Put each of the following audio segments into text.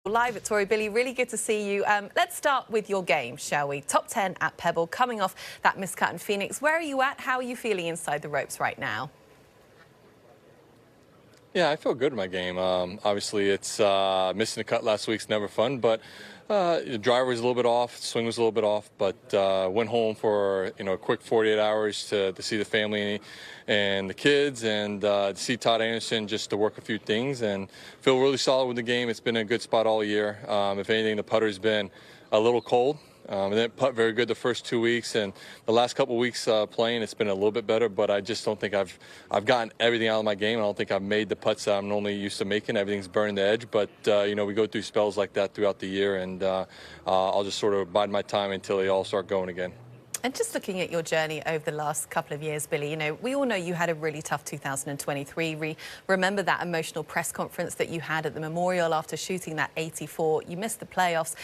Live at Tori. Billy, really good to see you. Let's start with your game, shall we? Top 10 at Pebble, coming off that miscut in Phoenix. Where are you at? How are you feeling inside the ropes right now? Yeah, I feel good in my game. Obviously, it's missing a cut last week's never fun, but the driver was a little bit off, swing was a little bit off, but went home for a quick 48 hours to see the family and the kids and to see Todd Anderson, just to work a few things, and feel really solid with the game. It's been a good spot all year. If anything, the putter's been a little cold. And then putt very good the first 2 weeks, and the last couple of weeks playing, it's been a little bit better. But I just don't think I've gotten everything out of my game. I don't think I've made the putts that I'm normally used to making. Everything's burning the edge. But we go through spells like that throughout the year, and I'll just sort of bide my time until they all start going again. And just looking at your journey over the last couple of years, Billy, we all know you had a really tough 2023. Remember that emotional press conference that you had at the Memorial after shooting that 84. You missed the playoffs,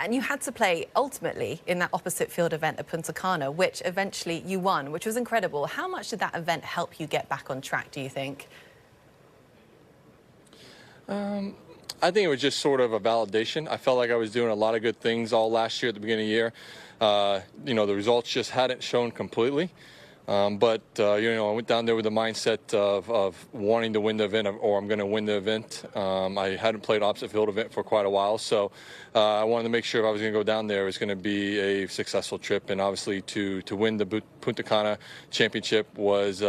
and you had to play ultimately in that opposite field event at Punta Cana, which eventually you won, which was incredible. How much did that event help you get back on track, do you think? I think it was just sort of a validation. I felt like I was doing a lot of good things all last year at the beginning of the year. The results just hadn't shown completely. I went down there with the mindset of wanting to win the event, or I'm going to win the event. I hadn't played opposite field event for quite a while, so I wanted to make sure if I was going to go down there, it was going to be a successful trip. And obviously, to win the Punta Cana championship was,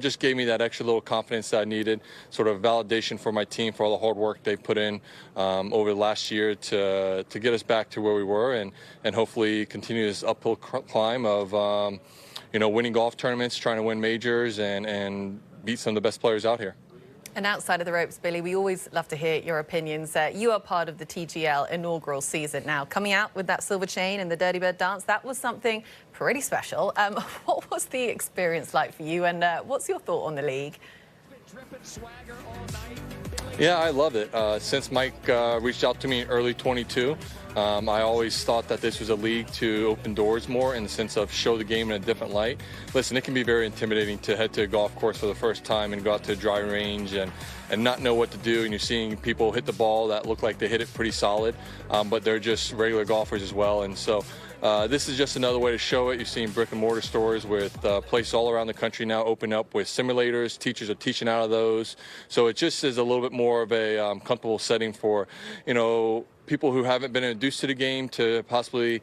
just gave me that extra little confidence that I needed, sort of validation for my team for all the hard work they put in over the last year to get us back to where we were, and hopefully continue this uphill climb of winning golf tournaments, trying to win majors, and beat some of the best players out here. And outside of the ropes, Billy, we always love to hear your opinions. You are part of the TGL inaugural season now. Coming out with that silver chain and the Dirty Bird dance, that was something pretty special. What was the experience like for you, and what's your thought on the league? Yeah, I love it. Since Mike reached out to me in early 22, I always thought that this was a league to open doors more in the sense of show the game in a different light. Listen, it can be very intimidating to head to a golf course for the first time and go out to a driving range and not know what to do, and you're seeing people hit the ball that look like they hit it pretty solid, but they're just regular golfers as well. And so this is just another way to show it. You're seeing brick and mortar stores with places all around the country now open up with simulators. Teachers are teaching out of those. So it just is a little bit more of a comfortable setting for, people who haven't been introduced to the game to possibly,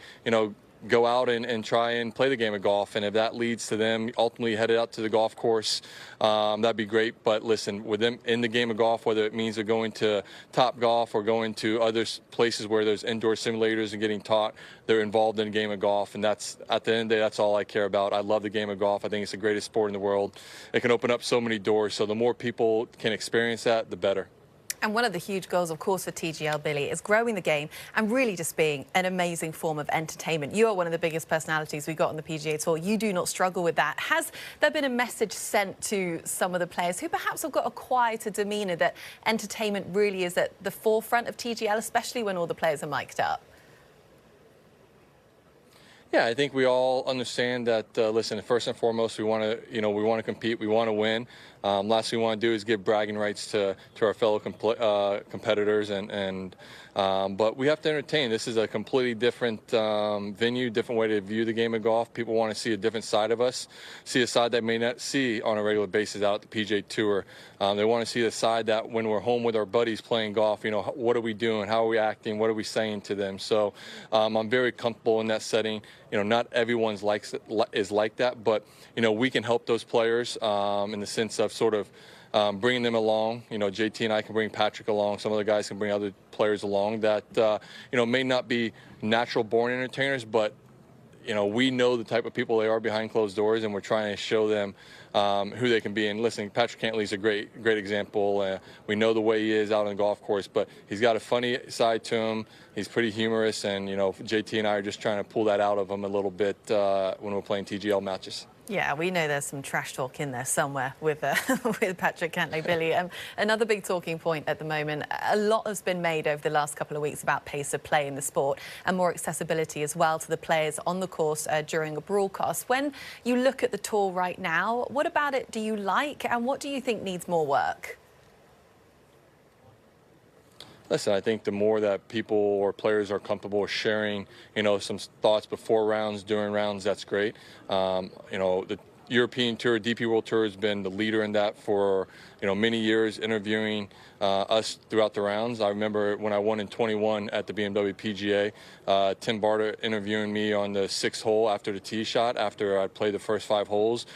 go out and try and play the game of golf. And if that leads to them ultimately headed out to the golf course, that'd be great. But listen, with them in the game of golf, whether it means they're going to Top Golf or going to other places where there's indoor simulators and getting taught, they're involved in the game of golf. And that's, at the end of the day, that's all I care about. I love the game of golf. I think it's the greatest sport in the world. It can open up so many doors. So the more people can experience that, the better. And one of the huge goals, of course, for TGL, Billy, is growing the game and really just being an amazing form of entertainment. You are one of the biggest personalities we got on the PGA Tour. You do not struggle with that. Has there been a message sent to some of the players who perhaps have got a quieter demeanour that entertainment really is at the forefront of TGL, especially when all the players are mic'd up? Yeah, I think we all understand that. Listen, first and foremost, we want to compete, we want to win. Last thing we want to do is give bragging rights to our fellow competitors, but we have to entertain. This is a completely different venue, different way to view the game of golf. People want to see a different side of us, see a side they may not see on a regular basis out at the PGA Tour. They want to see the side that when we're home with our buddies playing golf, what are we doing? How are we acting? What are we saying to them? So I'm very comfortable in that setting. Not everyone's is like that, but we can help those players in the sense of sort of bringing them along. JT and I can bring Patrick along. Some other guys can bring other players along that may not be natural born entertainers, but we know the type of people they are behind closed doors, and we're trying to show them who they can be. And listen, Patrick Cantlay's a great example. We know the way he is out on the golf course, but he's got a funny side to him. He's pretty humorous, and JT and I are just trying to pull that out of him a little bit when we're playing TGL matches. Yeah, we know there's some trash talk in there somewhere with with Patrick Cantlay, Billy. Another big talking point at the moment, a lot has been made over the last couple of weeks about pace of play in the sport and more accessibility as well to the players on the course during a broadcast. When you look at the tour right now, what about it do you like, and what do you think needs more work? Listen, I think the more that people or players are comfortable sharing, some thoughts before rounds, during rounds, that's great. The European Tour, DP World Tour has been the leader in that for, many years, interviewing us throughout the rounds. I remember when I won in 21 at the BMW PGA, Tim Barter interviewing me on the 6th hole after the tee shot, after I played the first 5 holes,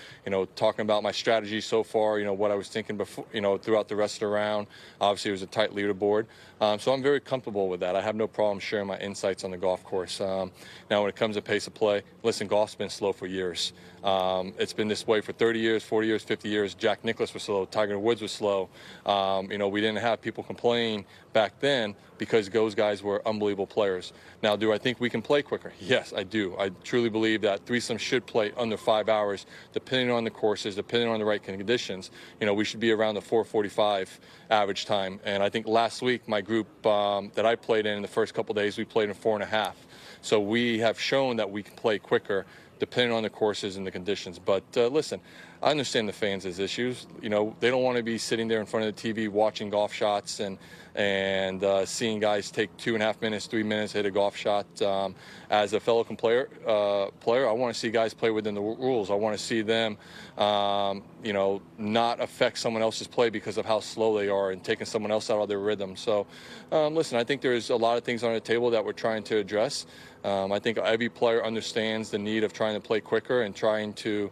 talking about my strategy so far, what I was thinking before, throughout the rest of the round. Obviously, it was a tight leaderboard. So I'm very comfortable with that. I have no problem sharing my insights on the golf course. Now, when it comes to pace of play, listen, golf's been slow for years. It's been this way for 30 years, 40 years, 50 years. Jack Nicklaus was slow. Tiger Woods was slow. We didn't have people complain back then because those guys were unbelievable players. Now, do I think we can play quicker? Yes, I do. I truly believe that threesome should play under 5 hours, depending on the courses, depending on the right conditions. We should be around the 4:45 average time. And I think last week, my group that I played in the first couple of days, we played in 4.5. So we have shown that we can play quicker, depending on the courses and the conditions. But listen, I understand the fans' issues. They don't want to be sitting there in front of the TV watching golf shots and seeing guys take 2.5 minutes, 3 minutes to hit a golf shot. As a fellow player, I want to see guys play within the rules. I want to see them, not affect someone else's play because of how slow they are and taking someone else out of their rhythm. So, listen, I think there's a lot of things on the table that we're trying to address. I think every player understands the need of trying to play quicker and trying to,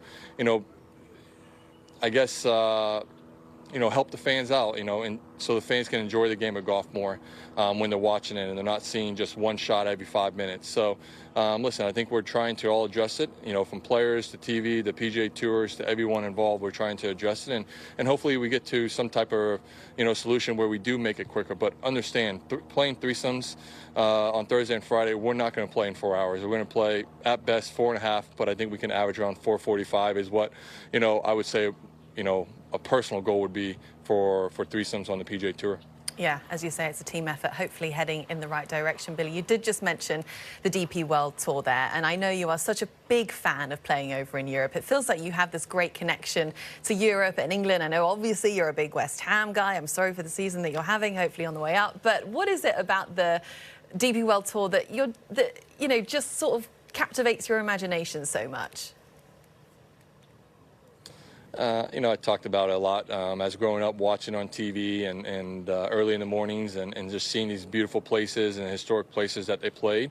help the fans out, and so the fans can enjoy the game of golf more when they're watching it and they're not seeing just one shot every 5 minutes. So, listen, I think we're trying to all address it, from players to TV, the PGA Tours, to everyone involved. We're trying to address it, and hopefully we get to some type of, solution where we do make it quicker. But understand, playing threesomes on Thursday and Friday, we're not going to play in 4 hours. We're going to play at best 4.5, but I think we can average around 4:45 is what, I would say, a personal goal would be for threesomes on the PGA Tour. Yeah, as you say, it's a team effort, hopefully heading in the right direction. Billy, you did just mention the DP World Tour there, and I know you are such a big fan of playing over in Europe. It feels like you have this great connection to Europe and England. I know, obviously, you're a big West Ham guy. I'm sorry for the season that you're having, hopefully on the way up. But what is it about the DP World Tour that just sort of captivates your imagination so much? I talked about it a lot as growing up, watching on TV and early in the mornings and just seeing these beautiful places and historic places that they played.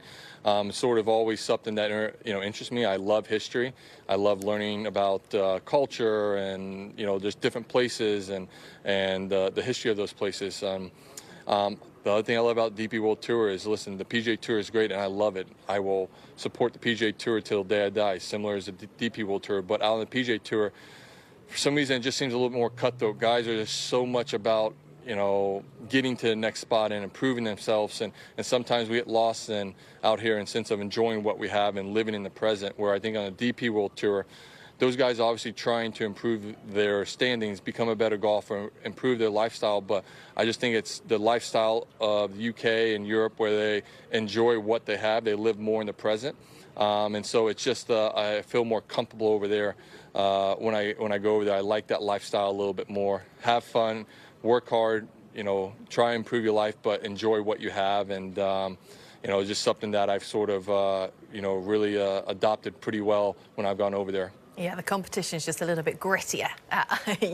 Sort of always something that, interests me. I love history. I love learning about culture and, just different places and the history of those places. The other thing I love about DP World Tour is, listen, the PGA Tour is great and I love it. I will support the PGA Tour till the day I die, similar as the DP World Tour. But out on the PGA Tour, for some reason, it just seems a little more cutthroat. Guys are just so much about, getting to the next spot and improving themselves. And sometimes we get lost out here in sense of enjoying what we have and living in the present, where I think on the DP World Tour, those guys are obviously trying to improve their standings, become a better golfer, improve their lifestyle. But I just think it's the lifestyle of the UK and Europe where they enjoy what they have. They live more in the present. And so it's just I feel more comfortable over there when I go over there. I like that lifestyle a little bit more. Have fun, work hard, try and improve your life, but enjoy what you have. And just something that I've sort of really adopted pretty well when I've gone over there. Yeah, the competition is just a little bit grittier,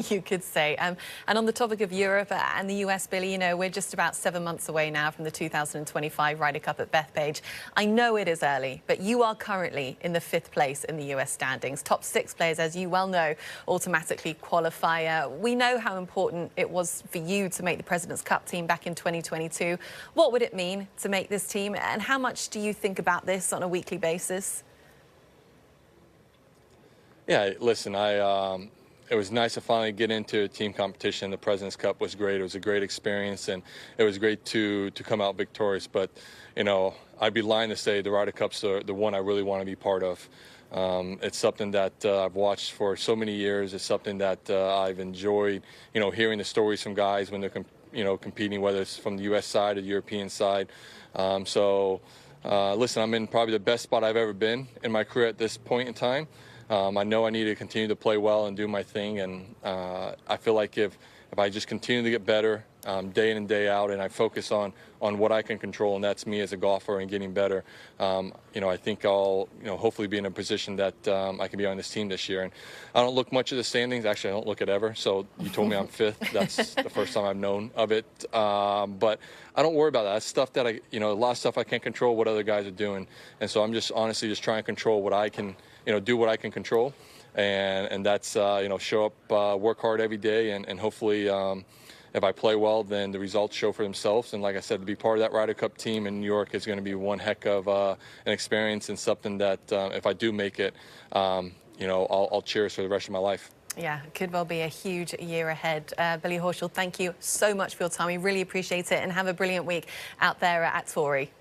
you could say. And on the topic of Europe and the US, Billy, we're just about 7 months away now from the 2025 Ryder Cup at Bethpage. I know it is early, but you are currently in the 5th place in the US standings. Top 6 players, as you well know, automatically qualify. We know how important it was for you to make the President's Cup team back in 2022. What would it mean to make this team, and how much do you think about this on a weekly basis? Yeah, listen, it was nice to finally get into a team competition. The President's Cup was great. It was a great experience, and it was great to come out victorious. But, I'd be lying to say the Ryder Cup's the one I really want to be part of. It's something that I've watched for so many years. It's something that I've enjoyed, hearing the stories from guys when they're, competing, whether it's from the U.S. side or the European side. Listen, I'm in probably the best spot I've ever been in my career at this point in time. I know I need to continue to play well and do my thing, and I feel like if if I just continue to get better day in and day out, and I focus on what I can control, and that's me as a golfer and getting better, I think I'll hopefully be in a position that I can be on this team this year. And I don't look much at the standings. Actually, I don't look at ever. So you told me I'm fifth. That's the first time I've known of it. But I don't worry about that. That's stuff that a lot of stuff I can't control what other guys are doing. And so I'm just honestly just trying to control what I can, do what I can control. And that's, show up, work hard every day, and hopefully if I play well, then the results show for themselves. And like I said, to be part of that Ryder Cup team in New York is going to be one heck of an experience, and something that if I do make it, I'll cherish for the rest of my life. Yeah, it could well be a huge year ahead. Billy Horschel, thank you so much for your time. We really appreciate it, and have a brilliant week out there at Torrey.